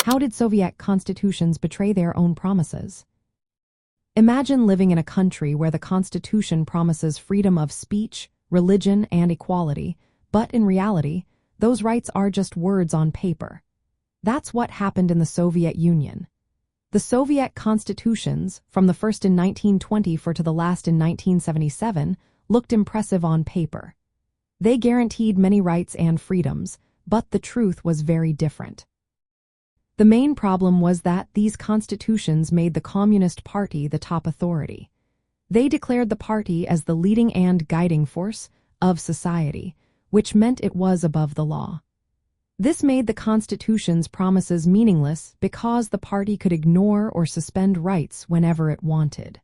How did Soviet constitutions betray their own promises? Imagine living in a country where the constitution promises freedom of speech, religion, and equality, but in reality, those rights are just words on paper. That's what happened in the Soviet Union. The Soviet constitutions, from the first in 1924 to the last in 1977, looked impressive on paper. They guaranteed many rights and freedoms, but the truth was very different. The main problem was that these constitutions made the Communist Party the top authority. They declared the party as the leading and guiding force of society, which meant it was above the law. This made the Constitution's promises meaningless because the party could ignore or suspend rights whenever it wanted.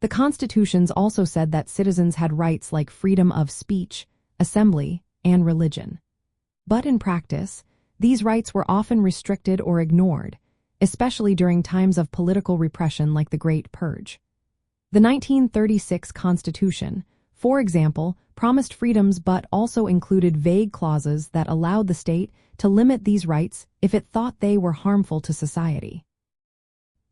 The constitutions also said that citizens had rights like freedom of speech, assembly, and religion. But in practice, these rights were often restricted or ignored, especially during times of political repression like the Great Purge. The 1936 Constitution, for example, promised freedoms but also included vague clauses that allowed the state to limit these rights if it thought they were harmful to society.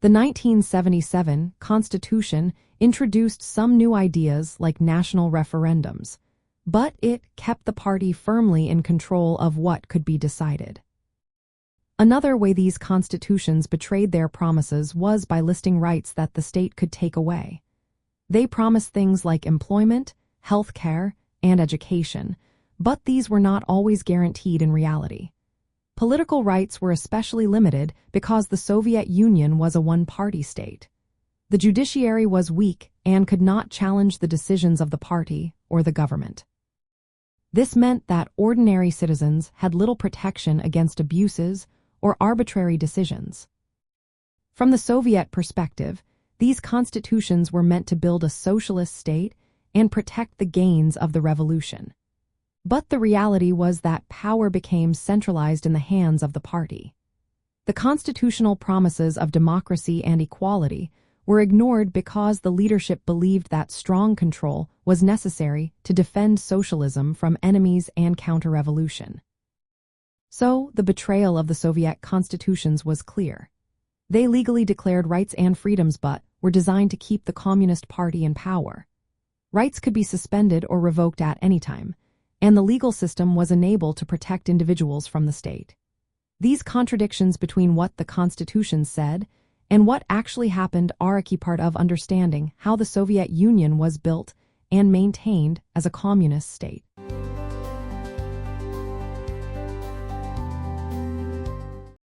The 1977 Constitution introduced some new ideas like national referendums, but it kept the party firmly in control of what could be decided. Another way these constitutions betrayed their promises was by listing rights that the state could take away. They promised things like employment, health care, and education, but these were not always guaranteed in reality. Political rights were especially limited because the Soviet Union was a one-party state. The judiciary was weak and could not challenge the decisions of the party or the government. This meant that ordinary citizens had little protection against abuses or arbitrary decisions. From the Soviet perspective, these constitutions were meant to build a socialist state and protect the gains of the revolution. But the reality was that power became centralized in the hands of the party. The constitutional promises of democracy and equality were ignored because the leadership believed that strong control was necessary to defend socialism from enemies and counter-revolution. So, the betrayal of the Soviet constitutions was clear. They legally declared rights and freedoms but were designed to keep the Communist Party in power. Rights could be suspended or revoked at any time, and the legal system was unable to protect individuals from the state. These contradictions between what the Constitution said and what actually happened are a key part of understanding how the Soviet Union was built and maintained as a communist state.